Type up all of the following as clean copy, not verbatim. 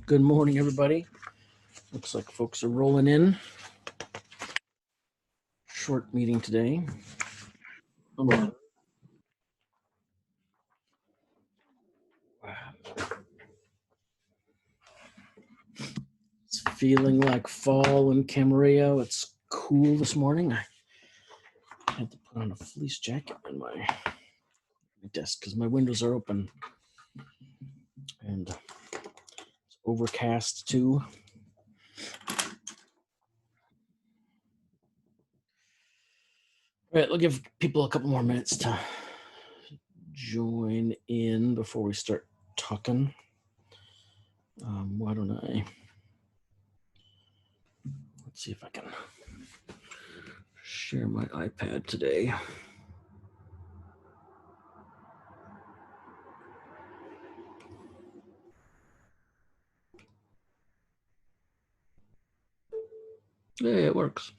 Good morning, everybody. Looks like folks are rolling in. Short meeting today. It's feeling like fall in Camarillo. It's cool this morning. I had to put on a fleece jacket in my desk because my windows are open. And it's overcast too. All right, we'll give people a couple more minutes to join in before we start talking. Why don't I? Let's see if I can share my iPad today. Yeah, it works.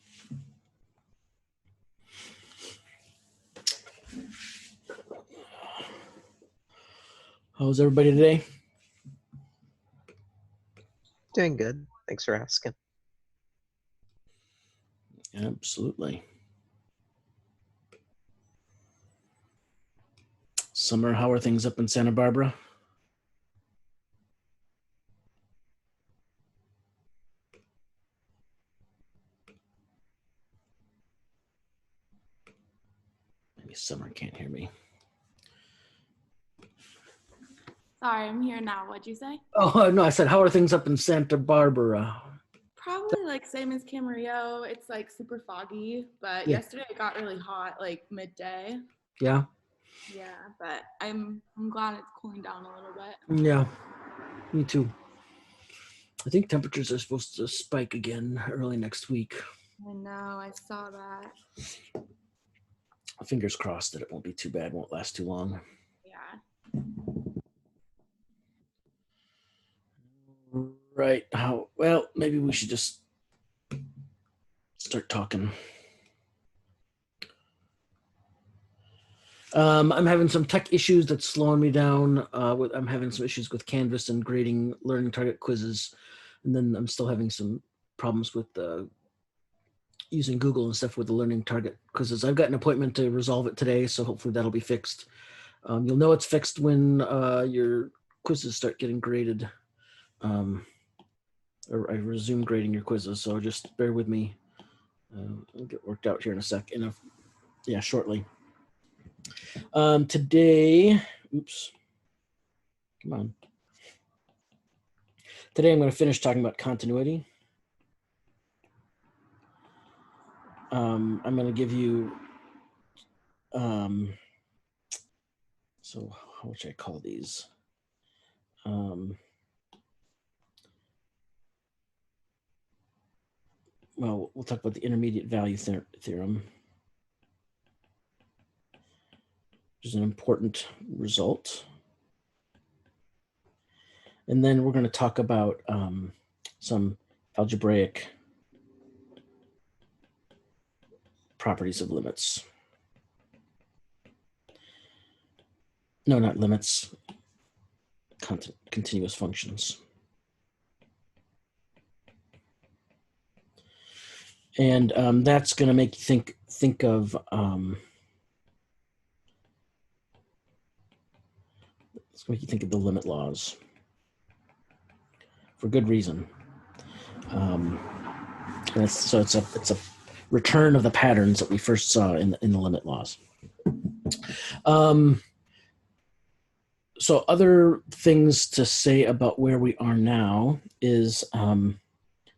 How's everybody today? Doing good. Thanks for asking. Absolutely. Summer, how are things up in Santa Barbara? Maybe Summer can't hear me. Sorry, I'm here now. What'd you say? Oh, no, I said, how are things up in Santa Barbara? Probably like same as Camarillo. It's like super foggy, but Yeah. yesterday it got really hot, like midday. Yeah? Yeah, but I'm glad it's cooling down a little bit. Yeah, me too. I think temperatures are supposed to spike again early next week. I know, I saw that. Fingers crossed that it won't be too bad, won't last too long. Yeah. Right. Well, maybe we should just start talking. I'm having some tech issues that's slowing me down. I'm having some issues with Canvas and grading learning target quizzes. And then I'm still having some problems with using Google and stuff with the learning target quizzes. I've got an appointment to resolve it today, so hopefully that'll be fixed. You'll know it's fixed when your quizzes start getting graded. Or I resume grading your quizzes, so just bear with me. It'll get worked out here in a sec. Shortly. Today, oops. Come on. Today I'm going to finish talking about continuity. I'm going to give you, so how should I call these? Well, we'll talk about the intermediate value theorem, which is an important result. And then we're going to talk about some algebraic properties of limits. No, not limits, continuous functions. And that's going to make you think of it's going to make you think of the limit laws for good reason. And it's a return of the patterns that we first saw in the limit laws. So other things to say about where we are now is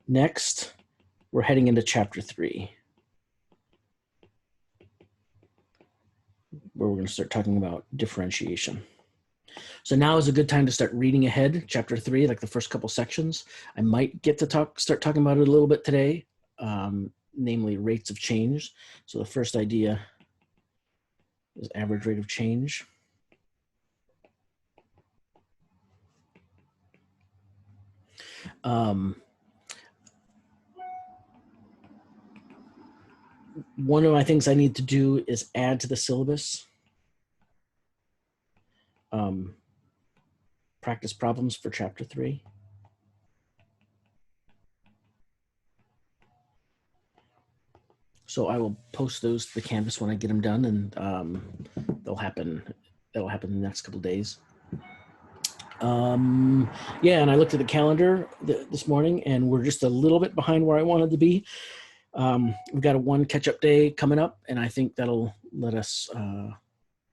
next we're heading into chapter 3, where we're going to start talking about differentiation. So now is a good time to start reading ahead, chapter 3, like the first couple sections. I might get to start talking about it a little bit today, namely rates of change. So the first idea is average rate of change. One of my things I need to do is add to the syllabus practice problems for chapter 3. So I will post those to the canvas when I get them done, and that'll happen in the next couple of days. Yeah, and I looked at the calendar this morning, and we're just a little bit behind where I wanted to be. We've got a one catch-up day coming up, and I think that'll let us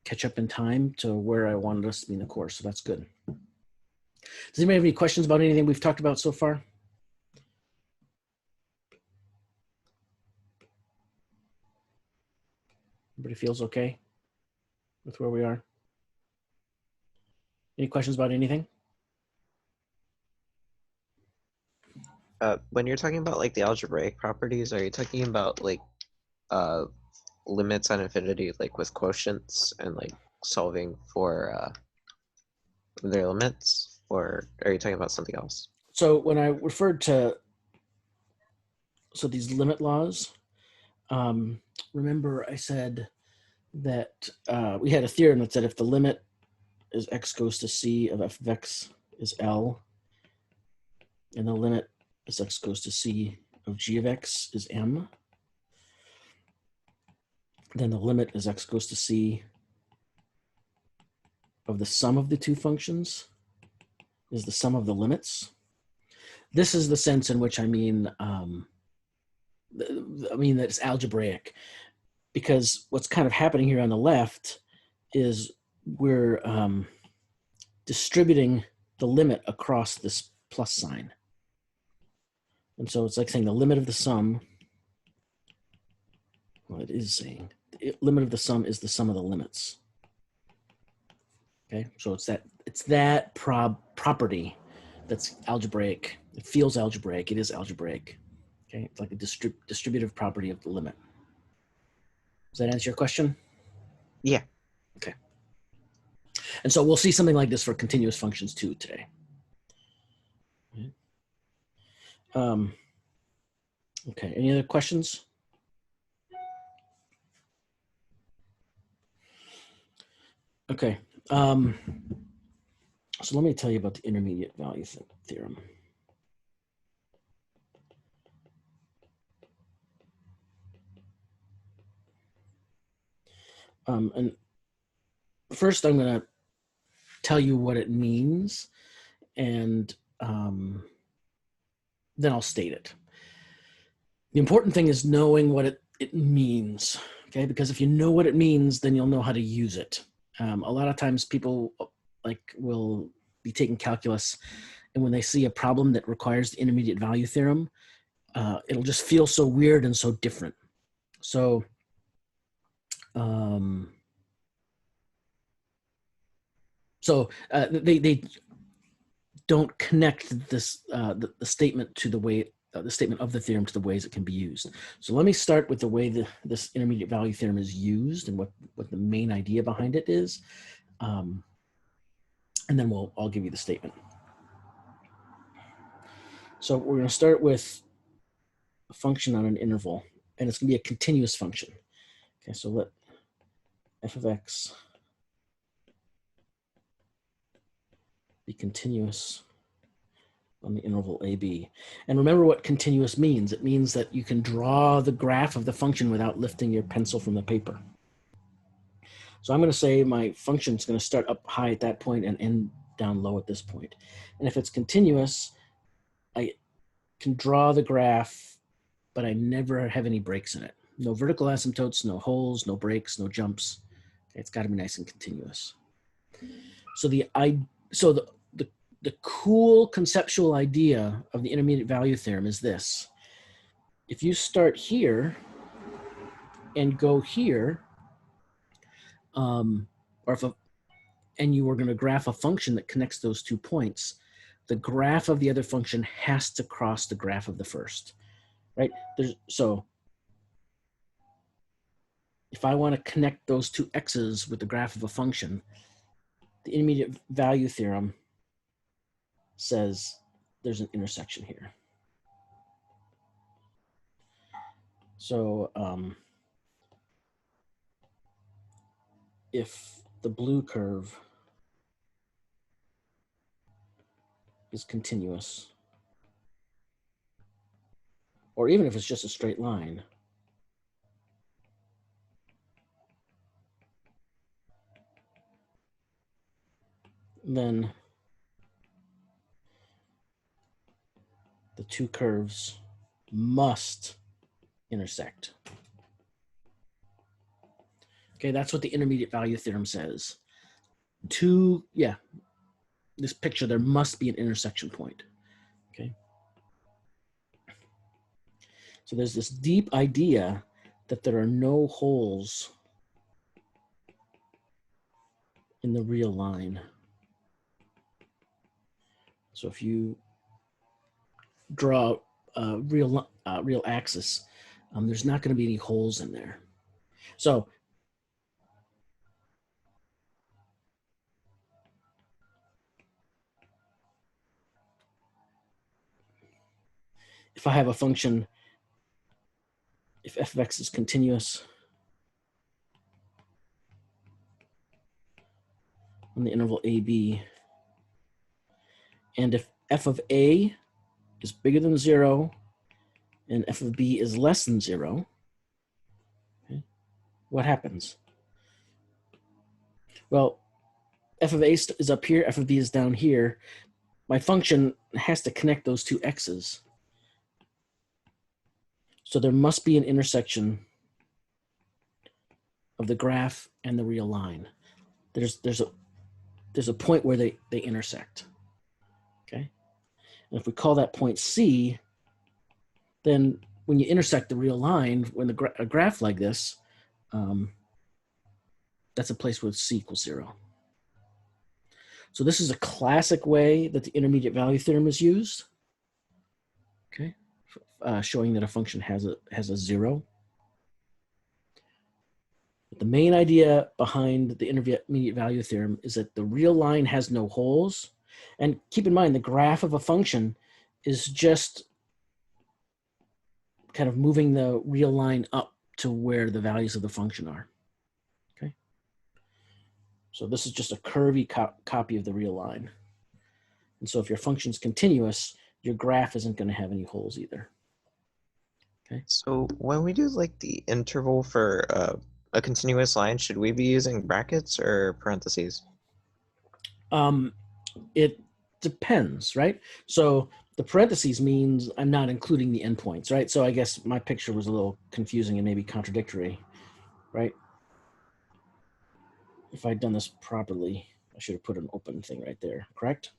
catch up in time to where I wanted us to be in the course, so that's good. Does anybody have any questions about anything we've talked about so far? Everybody feels okay with where we are? Any questions about anything? When you're talking about like the algebraic properties, are you talking about like limits on infinity, like with quotients and like solving for their limits, or are you talking about something else? So when I referred to these limit laws, remember I said that we had a theorem that said if the limit is x goes to c of f of x is L, and the limit as x goes to c of g of x is M, then the limit as x goes to c of the sum of the two functions is the sum of the limits. This is the sense in which I mean that it's algebraic, because what's kind of happening here on the left is we're distributing the limit across this plus sign. And so it's like saying the limit of the sum, well, it is saying the limit of the sum is the sum of the limits. Okay, so it's that property that's algebraic. It feels algebraic. It is algebraic. Okay, it's like a distributive property of the limit. Does that answer your question? Yeah. Okay. And so we'll see something like this for continuous functions too today. Okay, any other questions? Okay, so let me tell you about the intermediate value theorem. And first I'm going to tell you what it means, and then I'll state it. The important thing is knowing what it means, okay? Because if you know what it means, then you'll know how to use it. A lot of times people will be taking calculus, and when they see a problem that requires the intermediate value theorem, it'll just feel so weird and so different. So they don't connect this the statement to the way the statement of the theorem to the ways it can be used. So let me start with the way this intermediate value theorem is used and what the main idea behind it is, and then I'll give you the statement. So we're going to start with a function on an interval, and it's going to be a continuous function. Okay, so let f of x be continuous on the interval AB. And remember what continuous means. It means that you can draw the graph of the function without lifting your pencil from the paper. So I'm going to say my function is going to start up high at that point and end down low at this point. And if it's continuous, I can draw the graph, but I never have any breaks in it. No vertical asymptotes, no holes, no breaks, no jumps. It's got to be nice and continuous. So the cool conceptual idea of the intermediate value theorem is this. If you start here and go here, and you were going to graph a function that connects those 2 points, the graph of the other function has to cross the graph of the first, right? So if I want to connect those 2 x's with the graph of a function, the intermediate value theorem says there's an intersection here. So if the blue curve is continuous, or even if it's just a straight line, then the two curves must intersect. Okay, that's what the intermediate value theorem says. This picture, there must be an intersection point. Okay. So there's this deep idea that there are no holes in the real line. So if you draw a real axis, there's not going to be any holes in there. So if I have a function, if f of x is continuous on the interval AB, and if f of A is bigger than 0 and f of B is less than 0, okay, what happens? Well, f of A is up here, f of B is down here. My function has to connect those two x's. So there must be an intersection of the graph and the real line. There's a point where they intersect. Okay, and if we call that point C, then when you intersect the real line, when a graph like this, that's a place where C equals 0. So this is a classic way that the intermediate value theorem is used. Okay, showing that a function has a 0. But the main idea behind the intermediate value theorem is that the real line has no holes. And keep in mind, the graph of a function is just kind of moving the real line up to where the values of the function are. Okay. So this is just a curvy copy of the real line. And so if your function is continuous, your graph isn't going to have any holes either. Okay. So when we do like the interval for a continuous line, should we be using brackets or parentheses? It depends, right? So the parentheses means I'm not including the endpoints, right? So I guess my picture was a little confusing and maybe contradictory, right? If I'd done this properly, I should have put an open thing right there, correct?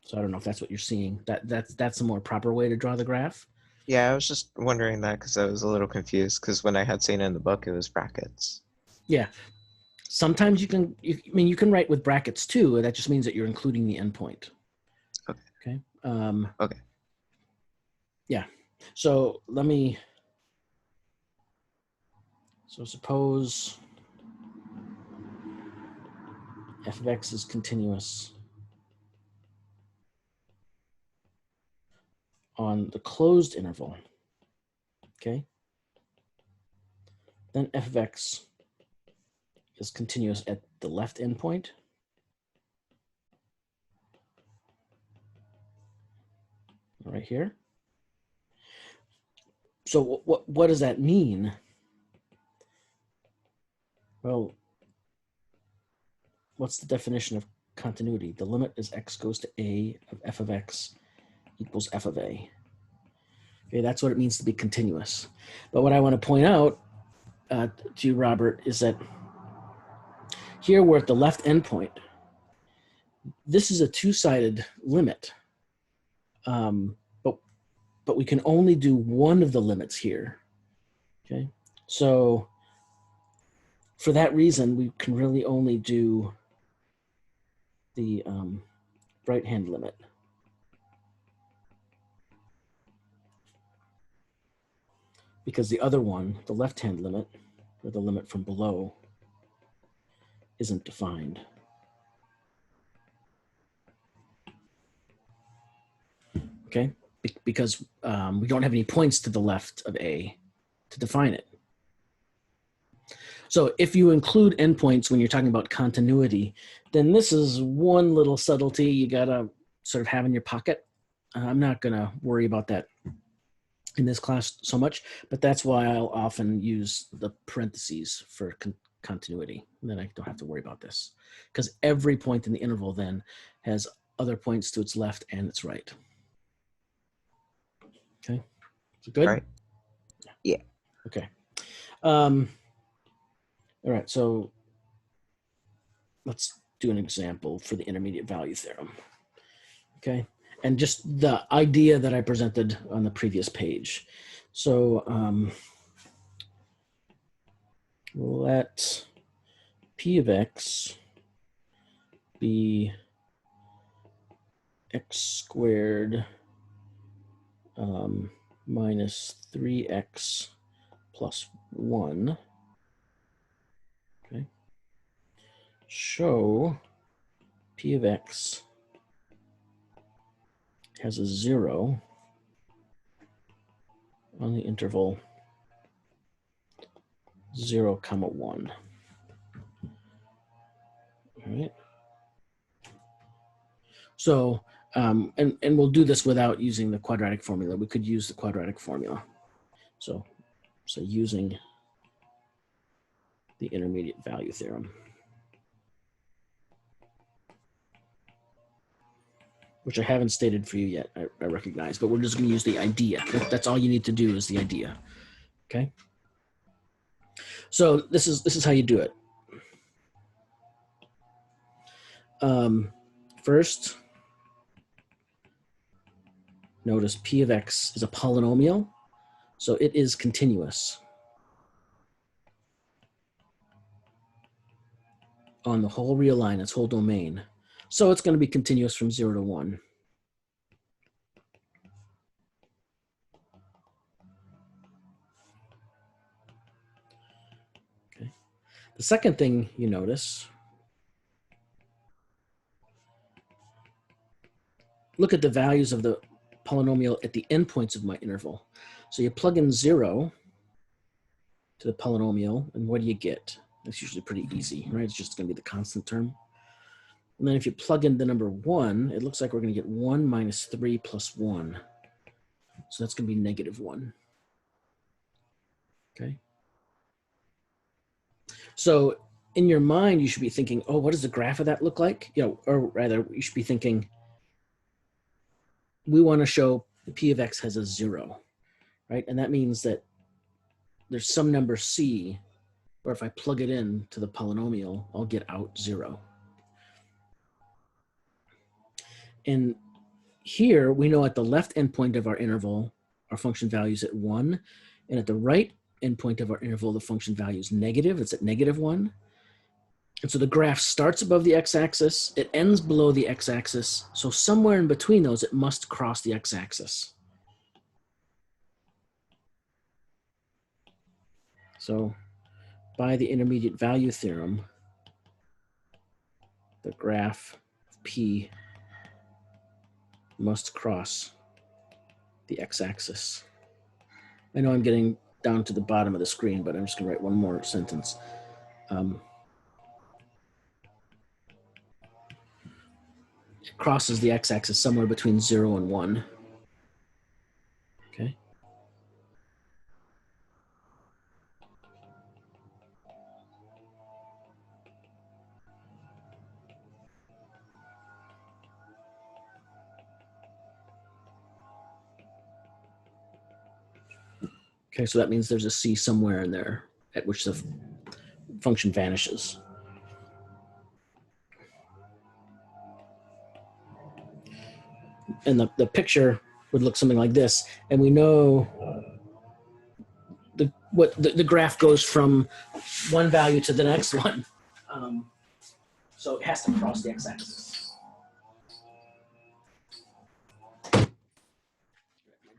So I don't know if that's what you're seeing. That's a more proper way to draw the graph. Yeah, I was just wondering that because I was a little confused because when I had seen it in the book, it was brackets. Yeah. Sometimes you can write with brackets too. That just means that you're including the endpoint. Okay. Okay. Yeah. So suppose f of x is continuous on the closed interval. Okay. Then f of x is continuous at the left endpoint. Right here. So what does that mean? Well, what's the definition of continuity? The limit as x goes to a of f of x equals f of a. Okay, that's what it means to be continuous. But what I want to point out to you, Robert, is that here we're at the left endpoint. This is a two-sided limit, but we can only do one of the limits here. Okay, so for that reason, we can really only do the right-hand limit. Because the other one, the left-hand limit, or the limit from below, isn't defined. Okay, because we don't have any points to the left of A to define it. So if you include endpoints when you're talking about continuity, then this is one little subtlety you gotta sort of have in your pocket. I'm not gonna worry about that in this class so much, but that's why I'll often use the parentheses for continuity. And then I don't have to worry about this because every point in the interval then has other points to its left and its right. Okay, is it good? All right. Yeah. Okay. All right, so let's do an example for the intermediate value theorem. Okay, and just the idea that I presented on the previous page. So let P of X be X squared minus 3X plus 1. Okay. Show P of X has a 0 on the interval 0, 1. All right. So, and we'll do this without using the quadratic formula. We could use the quadratic formula. So using the intermediate value theorem, which I haven't stated for you yet, I recognize, but we're just going to use the idea. That's all you need to do is the idea. Okay. So this is how you do it. First, notice P of X is a polynomial, so it is continuous on the whole real line, its whole domain. So it's going to be continuous from 0 to 1. Okay. The second thing you notice, look at the values of the polynomial at the endpoints of my interval. So you plug in 0 to the polynomial, and what do you get? That's usually pretty easy, right? It's just going to be the constant term. And then if you plug in the number 1, it looks like we're going to get 1 minus 3 plus 1. So that's going to be negative 1. Okay. So in your mind, you should be thinking, oh, what does the graph of that look like? You know, or rather, you should be thinking, we want to show the P of X has a 0, right? And that means that there's some number C, where if I plug it in to the polynomial, I'll get out 0. And here, we know at the left endpoint of our interval, our function value is at 1. And at the right endpoint of our interval, the function value is negative. It's at negative 1. And so the graph starts above the x-axis. It ends below the x-axis. So somewhere in between those, it must cross the x-axis. So by the intermediate value theorem, the graph of P must cross the x-axis. I know I'm getting down to the bottom of the screen, but I'm just going to write one more sentence. It crosses the x-axis somewhere between 0 and 1. Okay. Okay, so that means there's a C somewhere in there at which the function vanishes. And the picture would look something like this. And we know the graph goes from one value to the next one. So it has to cross the x-axis.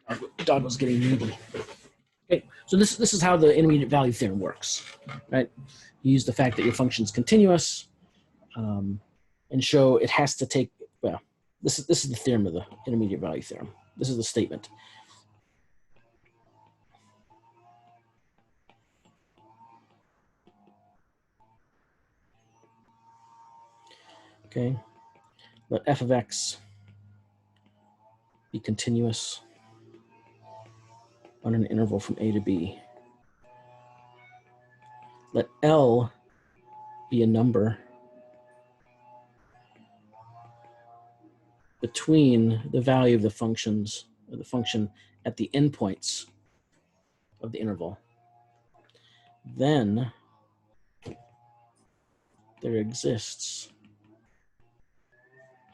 My dog was getting needy. Okay, so this is how the intermediate value theorem works, right? You use the fact that your function is continuous, and show it has to take. Well, this is the theorem of the intermediate value theorem. This is the statement. Okay, let f of x be continuous on an interval from a to b. Let L be a number between the value of the function at the endpoints of the interval, then there exists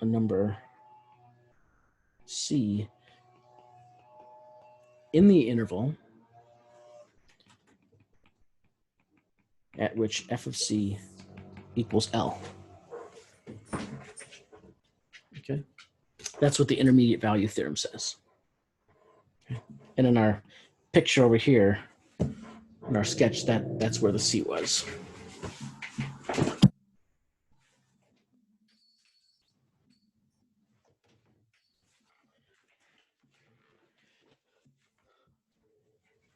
a number C in the interval at which f of C equals L. Okay, that's what the intermediate value theorem says. Okay. And in our picture over here, in our sketch, that's where the C was.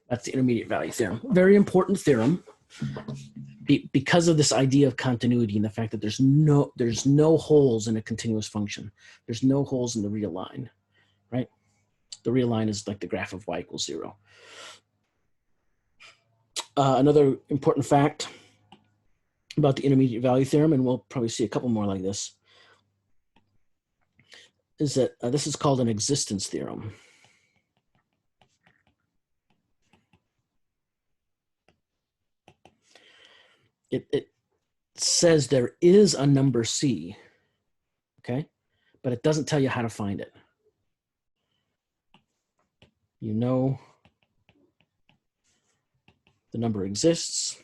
That's the intermediate value theorem. Very important theorem because of this idea of continuity and the fact that there's no holes in a continuous function. There's no holes in the real line, right? The real line is like the graph of y equals 0. Another important fact about the intermediate value theorem, and we'll probably see a couple more like this, is that this is called an existence theorem. It says there is a number C, okay? But it doesn't tell you how to find it. You know the number exists,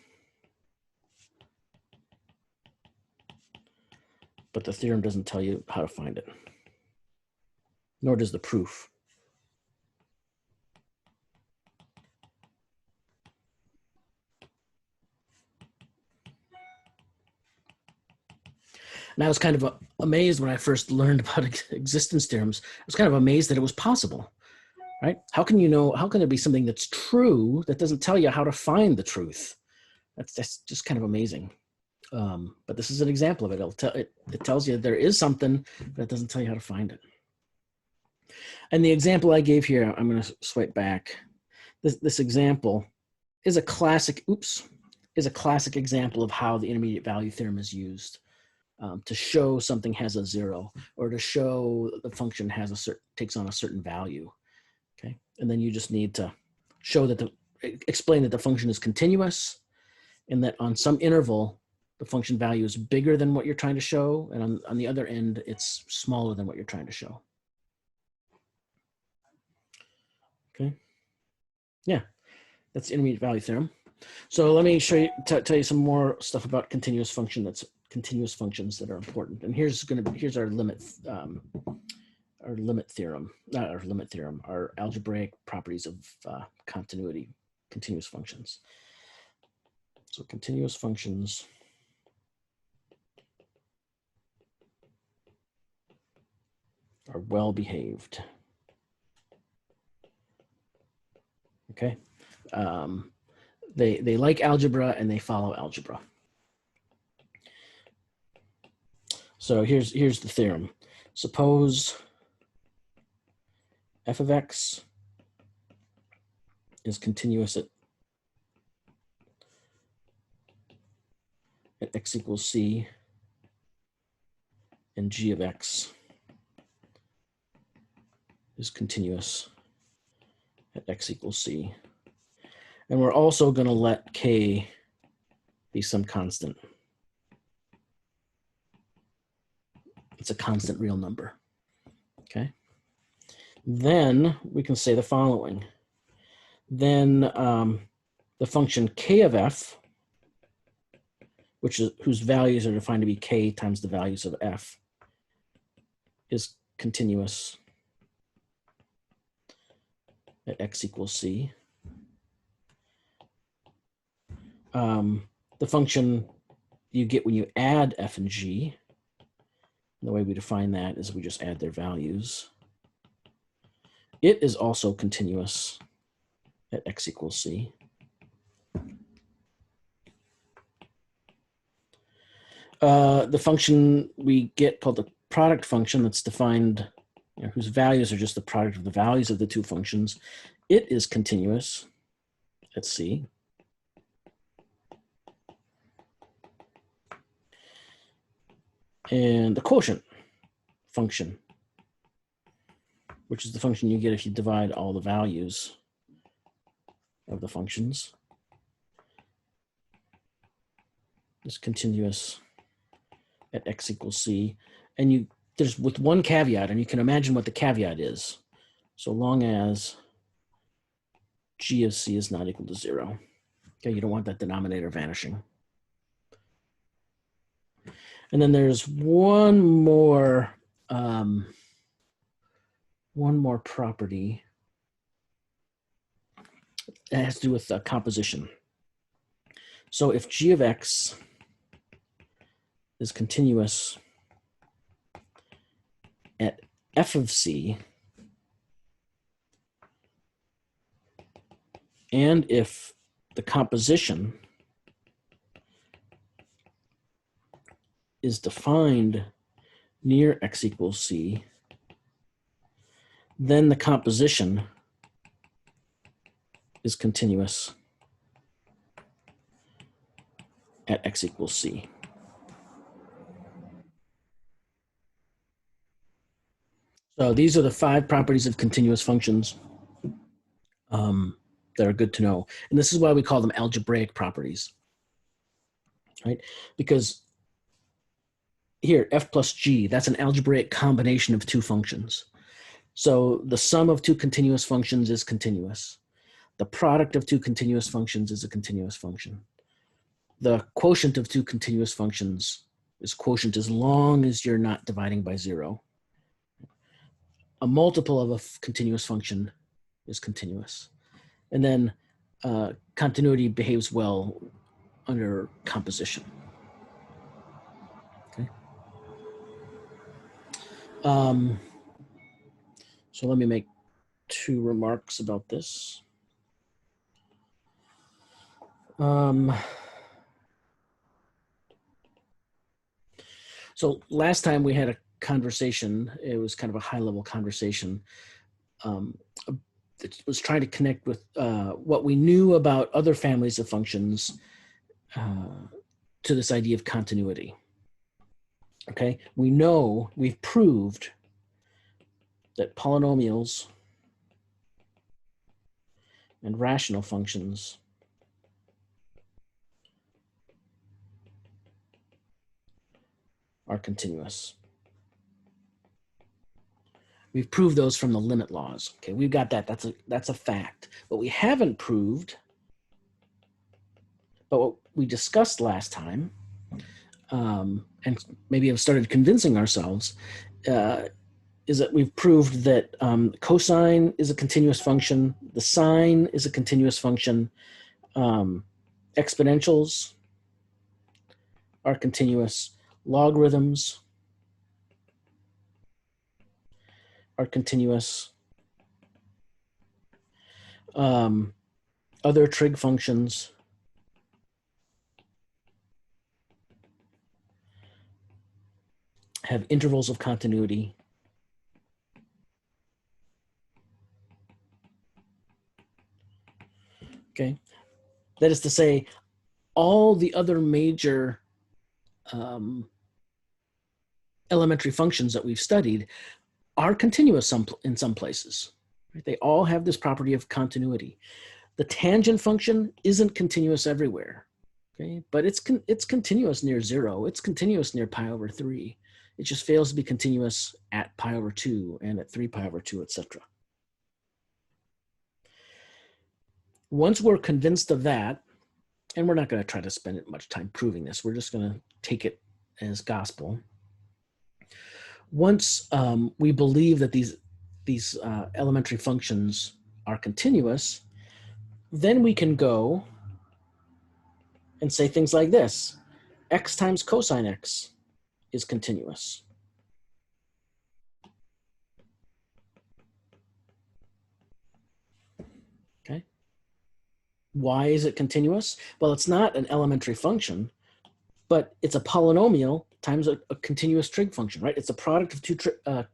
but the theorem doesn't tell you how to find it, nor does the proof. And I was kind of amazed when I first learned about existence theorems. I was kind of amazed that it was possible, right? How can you know, how can there be something that's true that doesn't tell you how to find the truth? That's just kind of amazing. But this is an example of it. It tells you there is something, but it doesn't tell you how to find it. And the example I gave here, I'm going to swipe back. This example is a classic, is a classic example of how the intermediate value theorem is used. To show something has a 0, or to show the function has takes on a certain value. Okay, and then you just need to show that explain that the function is continuous, and that on some interval the function value is bigger than what you're trying to show, and on the other end it's smaller than what you're trying to show. Okay, yeah, that's the intermediate value theorem. So let me show you, tell you some more stuff about continuous functions that are important. And here's our limit theorem, not our limit theorem, our algebraic properties of continuity, continuous functions. So continuous functions are well behaved. Okay. They like algebra and they follow algebra. So here's the theorem. Suppose f of x is continuous at x equals c, and g of x is continuous at x equals c. And we're also going to let k be some constant. It's a constant real number. Okay. Then we can say the following. Then the function k of f, whose values are defined to be k times the values of f, is continuous at x equals c. The function you get when you add f and g, the way we define that is we just add their values. It is also continuous at x equals c. The function we get called the product function, that's defined, whose values are just the product of the values of the two functions, it is continuous at c. and the quotient function, which is the function you get if you divide all the values of the functions, is continuous at x equals c. And there's with one caveat, and you can imagine what the caveat is, so long as g of c is not equal to 0. Okay, you don't want that denominator vanishing. And then there's one more property that has to do with composition. So if g of x is continuous at f of c, and if the composition is defined near x equals c, then the composition is continuous at x equals c. So these are the 5 properties of continuous functions that are good to know. And this is why we call them algebraic properties, right? Because here, f plus g, that's an algebraic combination of 2 functions. So the sum of 2 continuous functions is continuous. The product of 2 continuous functions is a continuous function. The quotient of 2 continuous functions is quotient as long as you're not dividing by 0. A multiple of a continuous function is continuous. And then continuity behaves well under composition. Okay. So let me make 2 remarks about this. So last time we had a conversation, it was kind of a high-level conversation. It was trying to connect with what we knew about other families of functions to this idea of continuity. Okay, we've proved that polynomials and rational functions are continuous. We've proved those from the limit laws. Okay, we've got that. That's a fact. What we haven't proved, but what we discussed last time, and maybe have started convincing ourselves, is that we've proved that cosine is a continuous function, the sine is a continuous function, exponentials are continuous, logarithms are continuous, other trig functions have intervals of continuity. Okay, that is to say, all the other major elementary functions that we've studied are continuous in some places. Right? They all have this property of continuity. The tangent function isn't continuous everywhere, okay? But it's continuous near 0. It's continuous near pi over 3. It just fails to be continuous at pi over 2 and at 3 pi over 2, etc. Once we're convinced of that, and we're not going to try to spend much time proving this, we're just going to take it as gospel. Once we believe that these elementary functions are continuous, then we can go and say things like this: x times cosine x is continuous. Okay. Why is it continuous? Well, it's not an elementary function, but it's a polynomial times a continuous trig function, right? It's a product of 2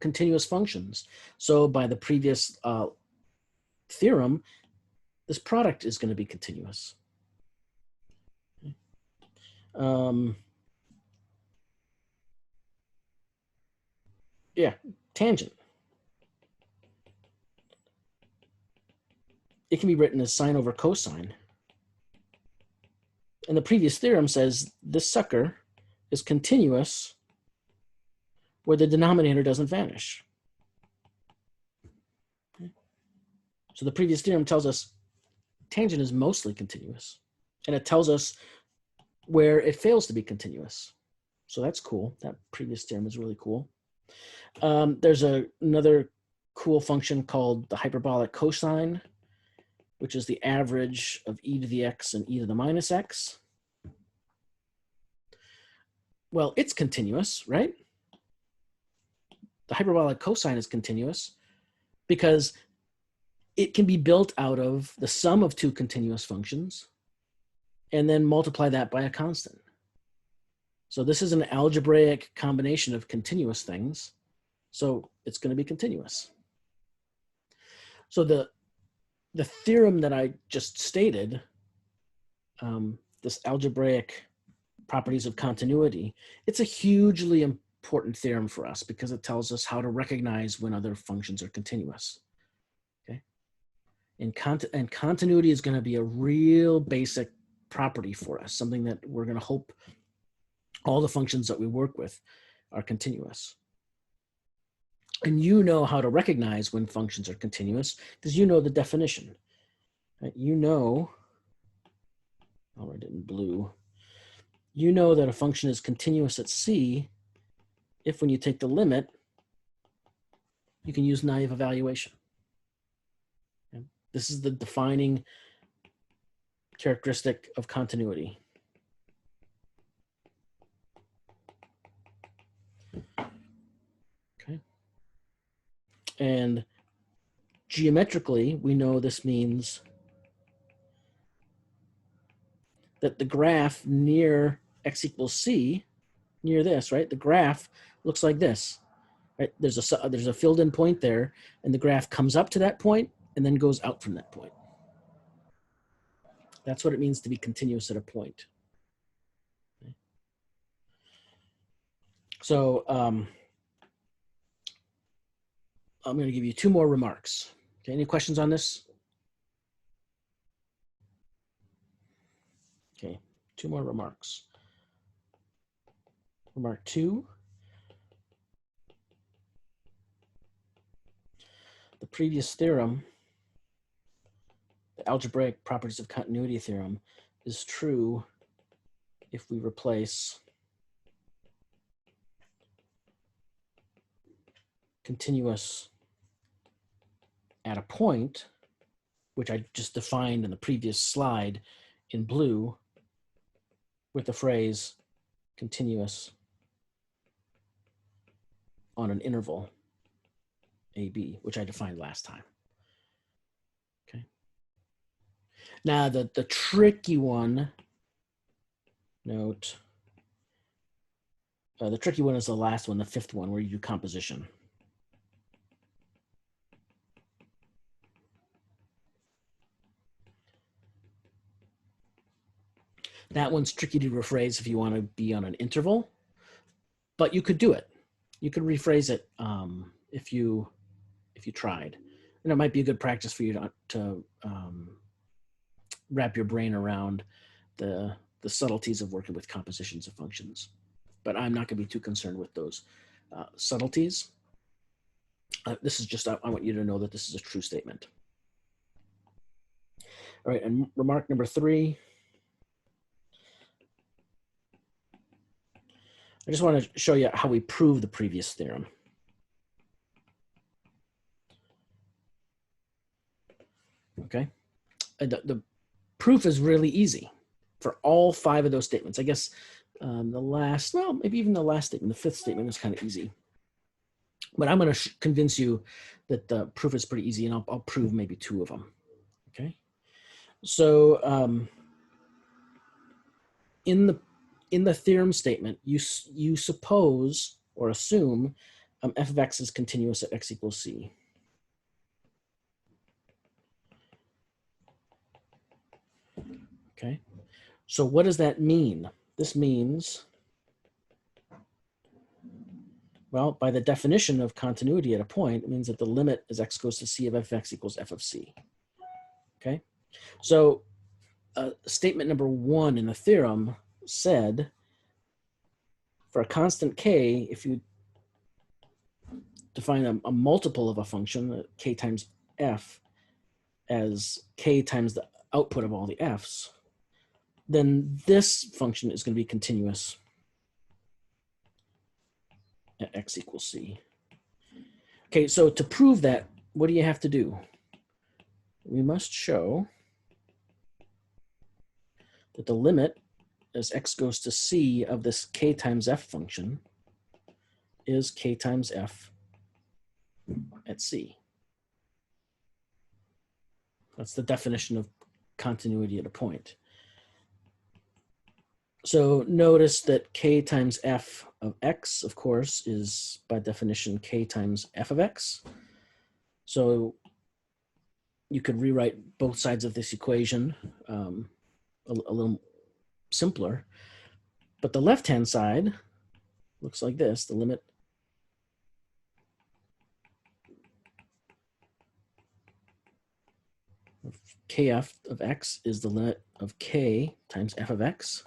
continuous functions. So by the previous theorem, this product is going to be continuous. Yeah, tangent. It can be written as sine over cosine. And the previous theorem says this sucker is continuous where the denominator doesn't vanish. Okay. So the previous theorem tells us tangent is mostly continuous. And it tells us where it fails to be continuous. So that's cool. That previous theorem is really cool. There's another cool function called the hyperbolic cosine, which is the average of e to the x and e to the minus x. Well, it's continuous, right? The hyperbolic cosine is continuous because it can be built out of the sum of two continuous functions and then multiply that by a constant. So this is an algebraic combination of continuous things. So it's going to be continuous. So the theorem that I just stated, this algebraic properties of continuity, it's a hugely important theorem for us because it tells us how to recognize when other functions are continuous. Okay, and continuity is going to be a real basic property for us, something that we're going to hope all the functions that we work with are continuous. And you know how to recognize when functions are continuous because you know the definition. Right? You know, I'll write it in blue. You know that a function is continuous at C if when you take the limit, you can use naive evaluation. Okay? This is the defining characteristic of continuity. Okay. And geometrically, we know this means that the graph near x equals C, near this, right? The graph looks like this, right? There's a filled in point there, and the graph comes up to that point and then goes out from that point. That's what it means to be continuous at a point. Okay. So I'm going to give you two more remarks. Okay, any questions on this? Okay, two more remarks. Remark 2. The previous theorem, the algebraic properties of continuity theorem, is true if we replace continuous at a point, which I just defined in the previous slide in blue, with the phrase continuous on an interval AB, which I defined last time. Okay. Now the tricky one, note, the tricky one is the last one, the fifth one, where you do composition. That one's tricky to rephrase if you want to be on an interval, but you could do it. You could rephrase it if you tried, and it might be a good practice for you to wrap your brain around the subtleties of working with compositions of functions. But I'm not going to be too concerned with those subtleties. This is just, I want you to know that this is a true statement. All right, and remark number 3. I just want to show you how we prove the previous theorem. Okay, and the proof is really easy for all 5 of those statements. I guess the last, well, maybe even the last statement, the 5th statement is kind of easy. But I'm going to convince you that the proof is pretty easy, and I'll prove maybe 2 of them. Okay, so in the theorem statement, you suppose or assume f of x is continuous at x equals c. Okay, so what does that mean? This means Well, by the definition of continuity at a point, it means that the limit is x goes to c of fx equals f of c. Okay, so statement number 1 in the theorem said for a constant k, if you define a multiple of a function, k times f, as k times the output of all the f's, then this function is going to be continuous at x equals c. Okay, so to prove that, what do you have to do? We must show that the limit as x goes to c of this k times f function is k times f at c. That's the definition of continuity at a point. So notice that k times f of x, of course, is by definition k times f of x. So you could rewrite both sides of this equation a little simpler. But the left-hand side looks like this. The limit of kf of x is the limit of k times f of x.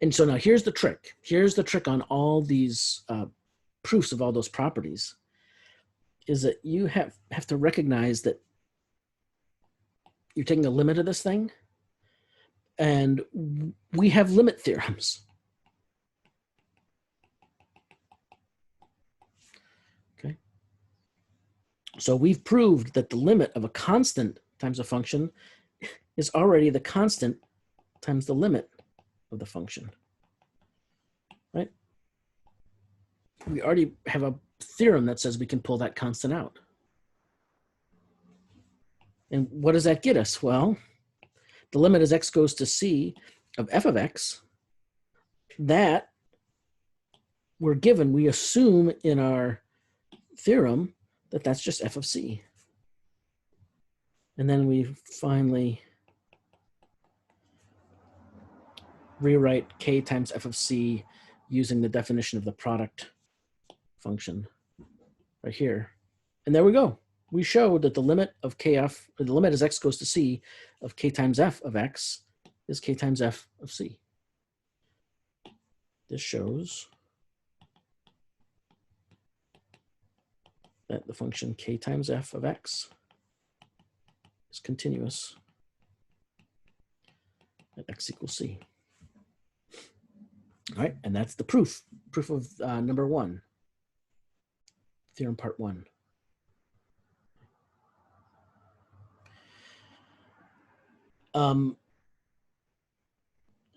And so now here's the trick. Here's the trick on all these proofs of all those properties, is that you have to recognize that you're taking the limit of this thing, and we have limit theorems. Okay. So we've proved that the limit of a constant times a function is already the constant times the limit of the function, right? We already have a theorem that says we can pull that constant out. And what does that get us? Well, the limit as x goes to c of f of x, that we're given, we assume in our theorem that that's just f of c. And then we finally rewrite k times f of c using the definition of the product function right here. And there we go. We showed that the limit of kf, or the limit as x goes to c of k times f of x is k times f of c. This shows that the function k times f of x is continuous at x equals c. All right, and that's the proof of number 1, theorem part 1.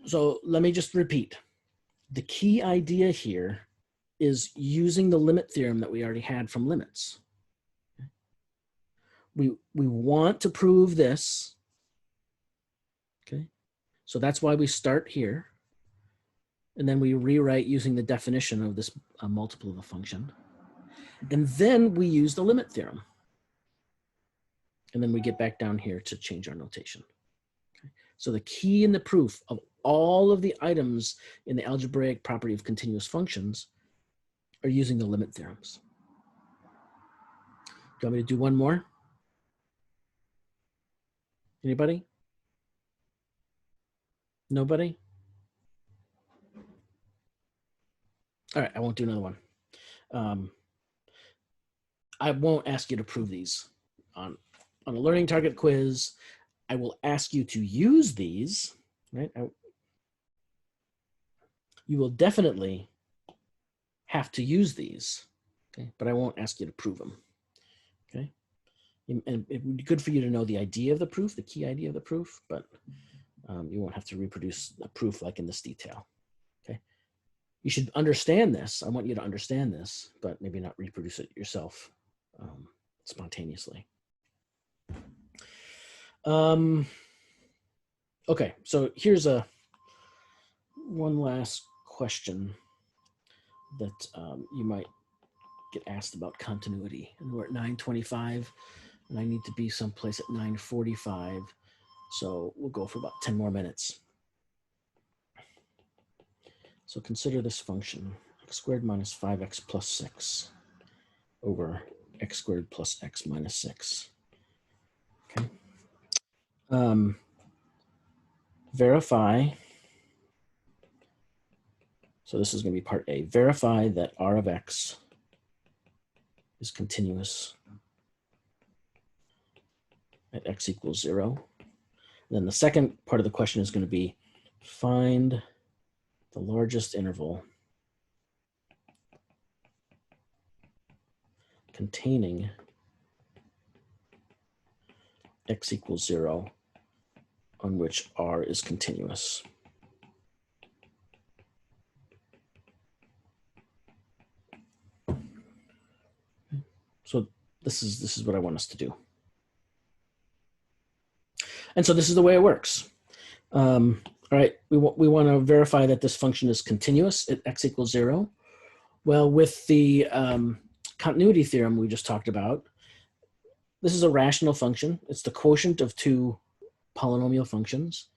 So let me just repeat. The key idea here is using the limit theorem that we already had from limits. We want to prove this. Okay, so that's why we start here. And then we rewrite using the definition of this multiple of a function. And then we use the limit theorem. And then we get back down here to change our notation. Okay. So the key in the proof of all of the items in the algebraic property of continuous functions are using the limit theorems. Do you want me to do one more? Anybody? Nobody? All right, I won't do another one. I won't ask you to prove these on a learning target quiz. I will ask you to use these, right? You will definitely have to use these, okay? But I won't ask you to prove them, okay? And it would be good for you to know the idea of the proof, the key idea of the proof, but you won't have to reproduce a proof like in this detail, okay? You should understand this. I want you to understand this, but maybe not reproduce it yourself spontaneously. Okay, so here's one last question that you might get asked about continuity. And we're at 9:25, and I need to be someplace at 9:45, so we'll go for about 10 more minutes. So consider this function, x squared minus 5x plus 6 over x squared plus x minus 6. Okay. Verify. So this is going to be part A. Verify that R of x is continuous at x equals 0. Then the second part of the question is going to be find the largest interval containing x equals 0 on which R is continuous. So this is what I want us to do. And so this is the way it works. All right, we want to verify that this function is continuous at x equals 0. Well, with the continuity theorem we just talked about, this is a rational function. It's the quotient of two polynomial functions.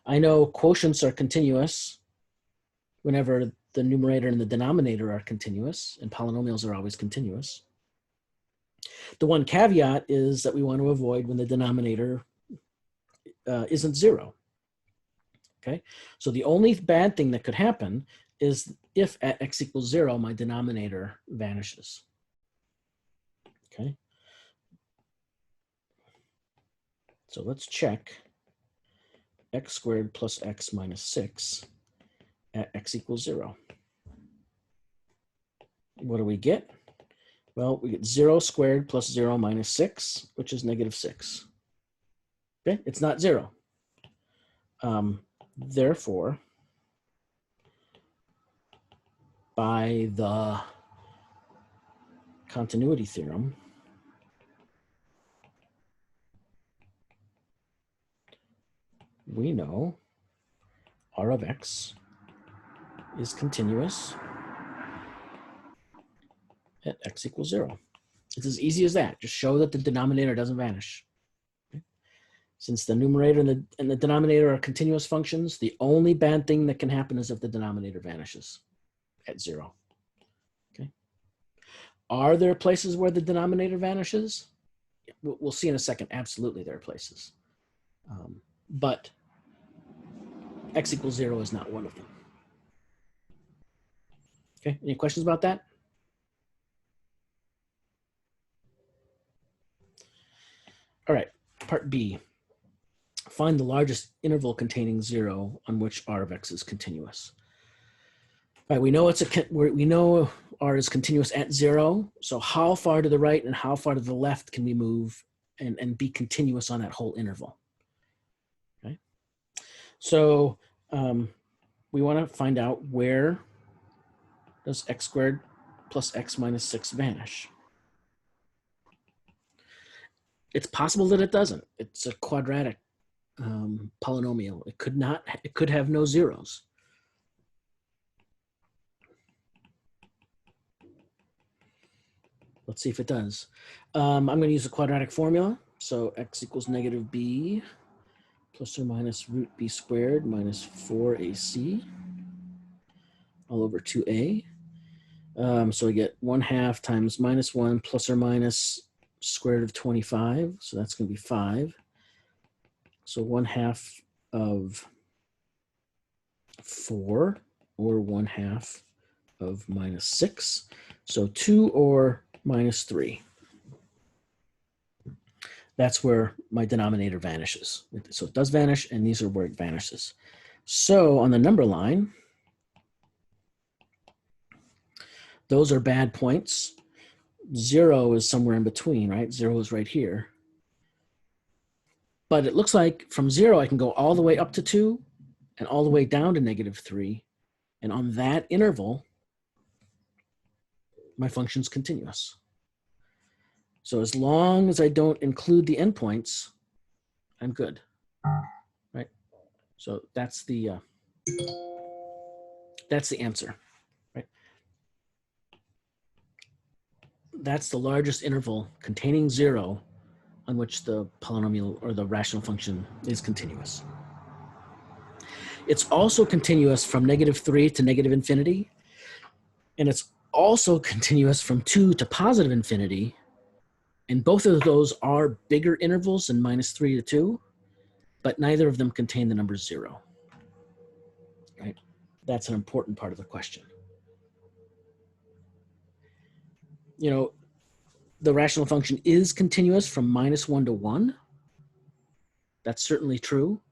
I know quotients are continuous whenever the numerator and the denominator are continuous, and polynomials are always continuous. The one caveat is that we want to avoid when the denominator isn't 0. Okay, so the only bad thing that could happen is if at x equals 0, my denominator vanishes. Okay, so let's check x squared plus x minus 6 at x equals 0. What do we get? Well, we get 0 squared plus 0 minus 6, which is negative 6. Okay, it's not 0. Therefore, by the continuity theorem, we know R of x is continuous at x equals 0. It's as easy as that. Just show that the denominator doesn't vanish. Okay? Since the numerator and the denominator are continuous functions, the only bad thing that can happen is if the denominator vanishes at 0. Okay. Are there places where the denominator vanishes? We'll see in a second. Absolutely, there are places. But x equals 0 is not one of them. Okay, any questions about that? All right, part B. Find the largest interval containing 0 on which R of x is continuous. All right, we know R is continuous at 0. So how far to the right and how far to the left can we move and be continuous on that whole interval? Okay. So we want to find out where does x squared plus x minus 6 vanish. It's possible that it doesn't. It's a quadratic polynomial. It could have no zeros. Let's see if it does. I'm going to use a quadratic formula. So x equals negative b plus or minus root b squared minus 4ac all over 2a. So I get 1/2 times minus 1 plus or minus square root of 25. So that's going to be 5. So 1/2 of 4 or 1/2 of minus 6. So 2 or minus 3. That's where my denominator vanishes. So it does vanish, and these are where it vanishes. So on the number line, those are bad points. 0 is somewhere in between, right? 0 is right here. But it looks like from 0, I can go all the way up to 2 and all the way down to negative 3. And on that interval, my function's continuous. So as long as I don't include the endpoints, I'm good, right? So that's the answer, right? That's the largest interval containing 0 on which the polynomial or the rational function is continuous. It's also continuous from negative 3 to negative infinity. And it's also continuous from 2 to positive infinity. And both of those are bigger intervals than -3 to 2, but neither of them contain the number 0. Right? That's an important part of the question. You know, the rational function is continuous from -1 to 1. That's certainly true.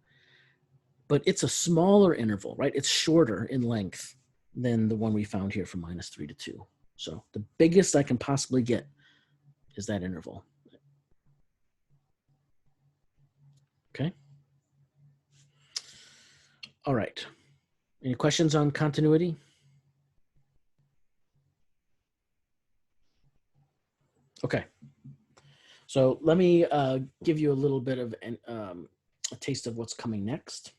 But it's a smaller interval, right? It's shorter in length than the one we found here from -3 to 2. So the biggest I can possibly get is that interval. Okay. All right. Any questions on continuity? Okay. So let me give you a little bit of a taste of what's coming next.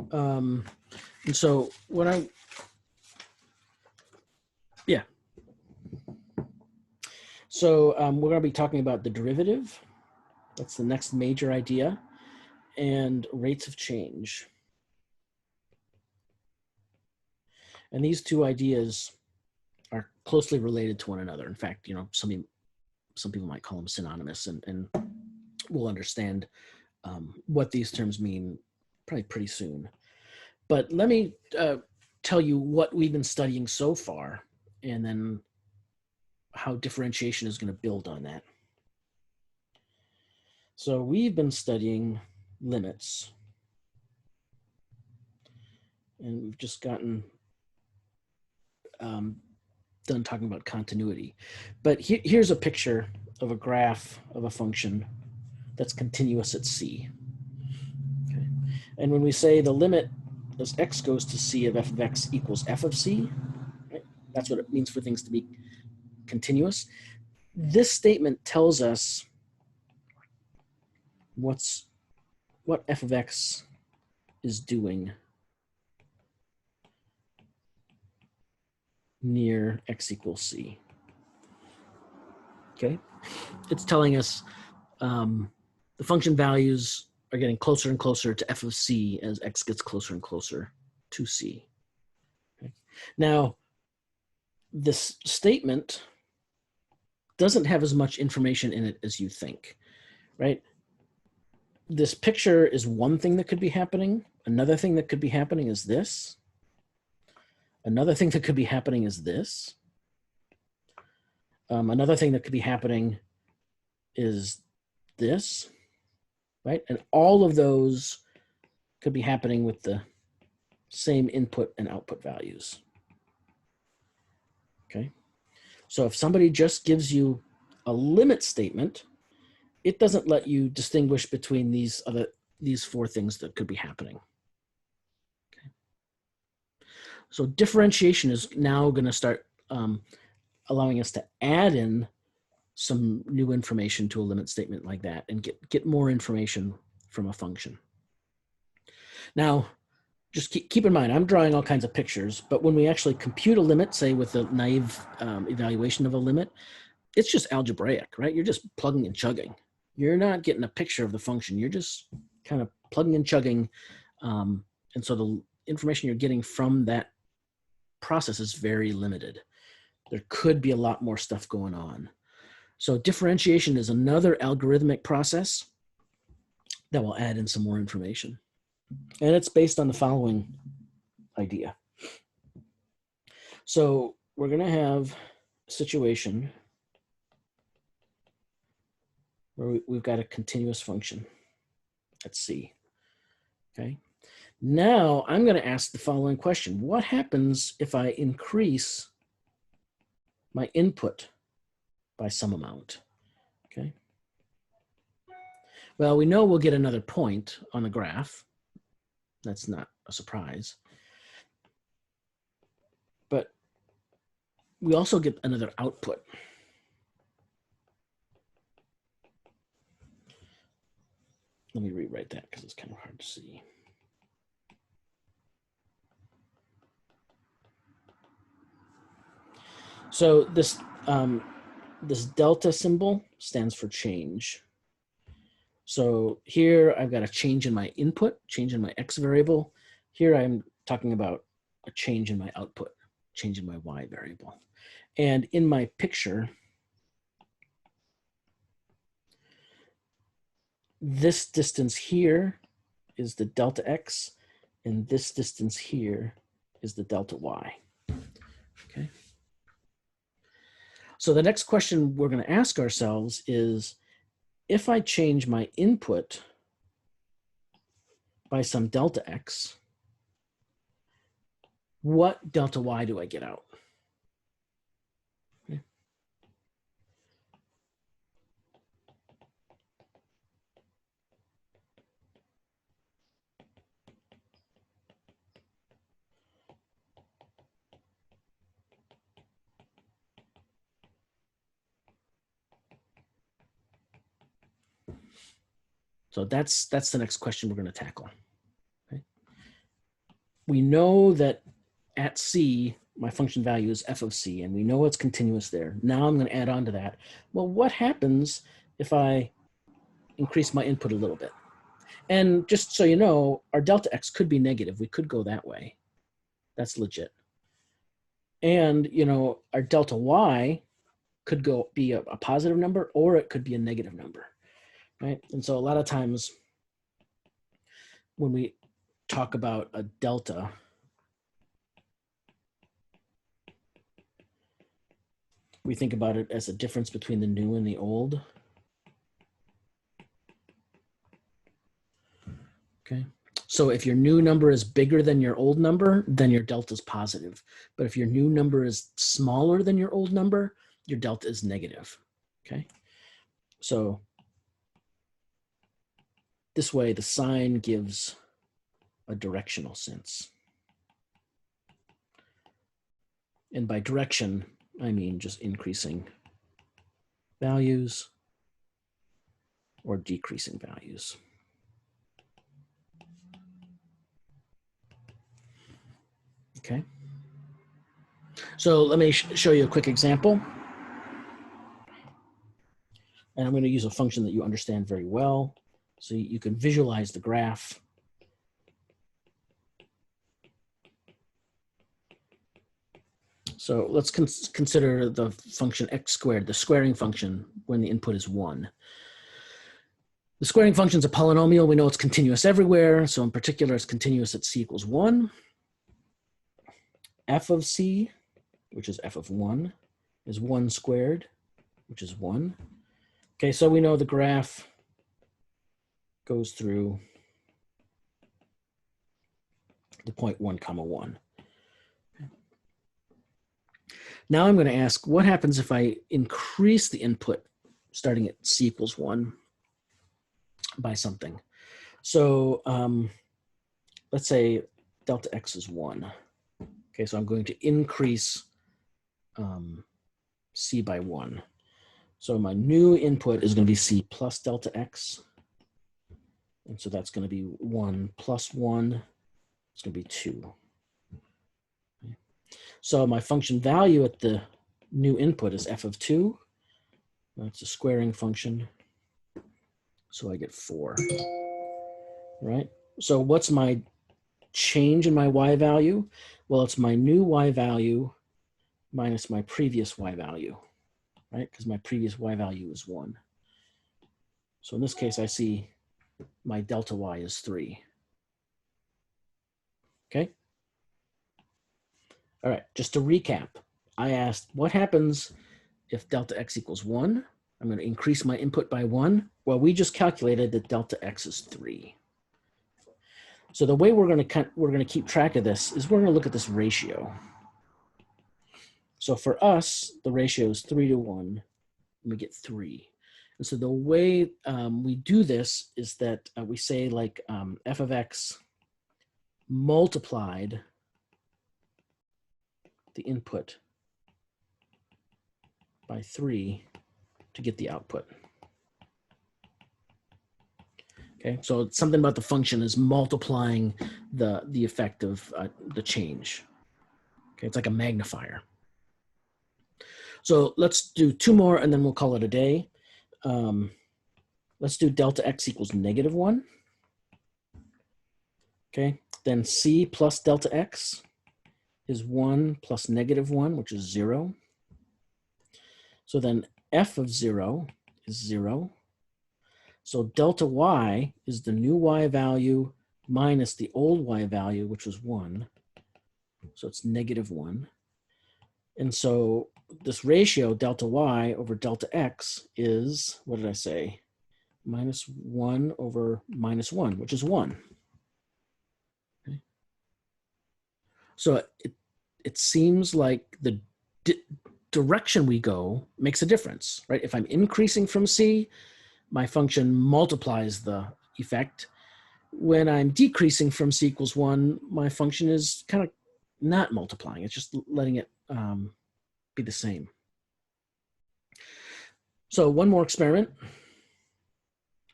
And so when so we're going to be talking about the derivative. That's the next major idea, and rates of change. And these two ideas are closely related to one another. In fact, you know, some people might call them synonymous, and we'll understand what these terms mean probably pretty soon. But let me tell you what we've been studying so far, and then how differentiation is going to build on that. So we've been studying limits, and we've just gotten done talking about continuity. But here's a picture of a graph of a function that's continuous at c. Okay. And when we say the limit as x goes to c of f of x equals f of c, right? That's what it means for things to be continuous. This statement tells us what f of x is doing near x equals c. Okay, it's telling us the function values are getting closer and closer to f of c as x gets closer and closer to c. Okay. Now, this statement doesn't have as much information in it as you think, right? This picture is one thing that could be happening. Another thing that could be happening is this. Another thing that could be happening is this. Another thing that could be happening is this, right? And all of those could be happening with the same input and output values. Okay. So if somebody just gives you a limit statement, it doesn't let you distinguish between these four things that could be happening. Okay. So differentiation is now going to start allowing us to add in some new information to a limit statement like that and get more information from a function. Now, just keep in mind, I'm drawing all kinds of pictures, but when we actually compute a limit, say with a naive evaluation of a limit, it's just algebraic, right? You're just plugging and chugging. You're not getting a picture of the function. You're just kind of plugging and chugging. And so the information you're getting from that process is very limited. There could be a lot more stuff going on. So differentiation is another algorithmic process that will add in some more information. And it's based on the following idea. So we're going to have a situation where we've got a continuous function at c. Okay. Now I'm going to ask the following question. What happens if I increase my input by some amount? Okay. Well, we know we'll get another point on the graph. That's not a surprise. But we also get another output. Let me rewrite that because it's kind of hard to see. So this this delta symbol stands for change. So here I've got a change in my input, change in my X variable. Here I'm talking about a change in my output, change in my Y variable. And in my picture, this distance here is the delta X, and this distance here is the delta Y. Okay. So the next question we're going to ask ourselves is, if I change my input by some delta X, what delta Y do I get out? Okay. So that's the next question we're going to tackle. Okay. We know that at C, my function value is f of C, and we know it's continuous there. Now I'm going to add on to that. Well, what happens if I increase my input a little bit? And just so you know, our delta X could be negative. We could go that way. That's legit. And, you know, our delta Y could be a positive number, or it could be a negative number, right? And so a lot of times when we talk about a delta, we think about it as a difference between the new and the old. Okay. So if your new number is bigger than your old number, then your delta is positive. But if your new number is smaller than your old number, your delta is negative. Okay. So this way, the sign gives a directional sense. And by direction, I mean just increasing values or decreasing values. Okay. So let me show you a quick example. And I'm going to use a function that you understand very well, so you can visualize the graph. So let's consider the function x squared, the squaring function, when the input is 1. The squaring function is a polynomial. We know it's continuous everywhere. So in particular, it's continuous at c equals 1. F of c, which is f of 1, is 1 squared, which is 1. Okay, so we know the graph goes through the point 1, 1. Now I'm going to ask, what happens if I increase the input starting at c equals 1 by something? So let's say delta x is 1. Okay, so I'm going to increase c by 1. So my new input is going to be c plus delta x. And so that's going to be 1 plus 1. It's going to be 2. Okay. So my function value at the new input is f of 2. That's a squaring function. So I get 4. Right? So what's my change in my y value? Well, it's my new y value minus my previous y value, right? Because my previous y value is 1. So in this case, I see my delta y is 3. Okay? All right, just to recap, I asked, what happens if delta x equals 1? I'm going to increase my input by 1. Well, we just calculated that delta x is 3. So the way we're going to keep track of this is we're going to look at this ratio. So for us, the ratio is 3 to 1, and we get 3. And so the way we do this is that we say like f of x multiplied the input by 3 to get the output. Okay, so something about the function is multiplying the effect of the change. Okay, it's like a magnifier. So let's do two more and then we'll call it a day. Let's do delta x equals -1. Okay, then c plus delta x is 1 plus -1, which is 0. So then f of 0 is 0. So delta y is the new y value minus the old y value, which was 1. So it's -1. And so this ratio, delta y over delta x, is, what did I say? -1 over -1, which is 1. Okay. So it seems like the direction we go makes a difference, right? If I'm increasing from c, my function multiplies the effect. When I'm decreasing from c equals 1, my function is kind of not multiplying. It's just letting it be the same. So one more experiment.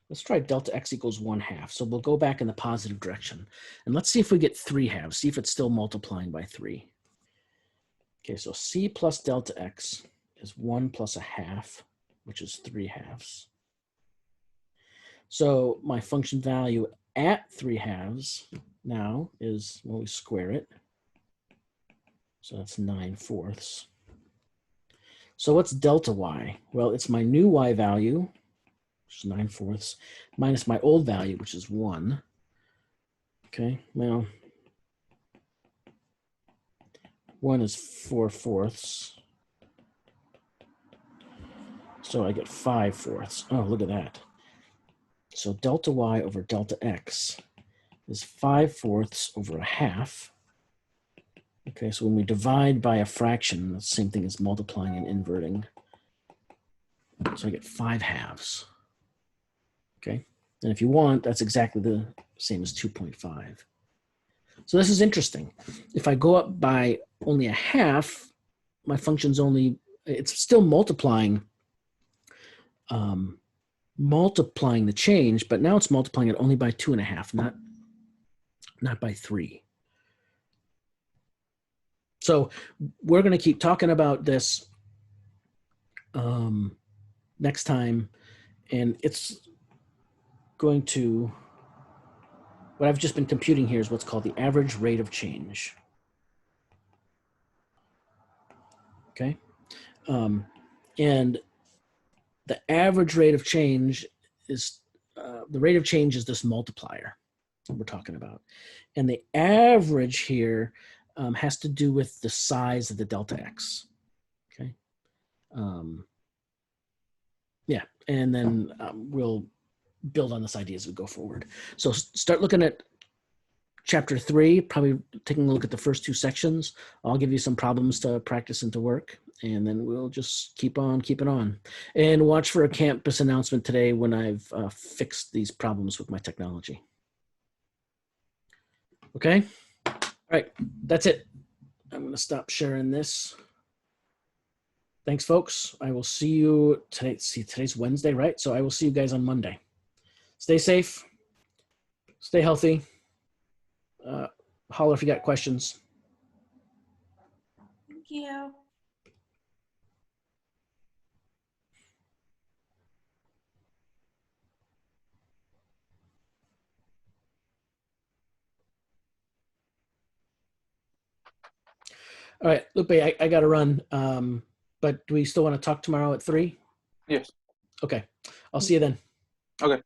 Let's try delta x equals 1/2. So we'll go back in the positive direction. And let's see if we get 3/2. See if it's still multiplying by 3. Okay, so c plus delta x is 1 plus 1/2, which is 3/2. So my function value at 3/2 now is, well, we square it. So that's 9/4. So what's delta y? Well, it's my new y value, which is 9/4, minus my old value, which is 1. Okay, well, 1 is 4/4. So I get 5/4. Oh, look at that. So delta y over delta x is 5/4 over 1/2. Okay, so when we divide by a fraction, the same thing as multiplying and inverting. So I get 5/2. Okay, and if you want, that's exactly the same as 2.5. So this is interesting. If I go up by only 1/2, my function's only, it's still multiplying multiplying the change, but now it's multiplying it only by 2.5, not by 3. So we're going to keep talking about this next time, and it's going to, what I've just been computing here is what's called the average rate of change. Okay, and the average rate of change is, the rate of change is this multiplier that we're talking about. And the average here has to do with the size of the delta x. Okay. Yeah, and then we'll build on this idea as we go forward. So start looking at chapter 3, probably taking a look at the first 2 sections. I'll give you some problems to practice and to work, and then we'll just keep on keeping on. And watch for a campus announcement today when I've fixed these problems with my technology. Okay? All right, that's it. I'm going to stop sharing this. Thanks, folks. I will see you today. See, today's Wednesday, right? So I will see you guys on Monday. Stay safe. Stay healthy. Holler if you got questions. Thank you. All right, Lupe, I got to run. But do we still want to talk tomorrow at 3? Yes. Okay. I'll see you then. Okay.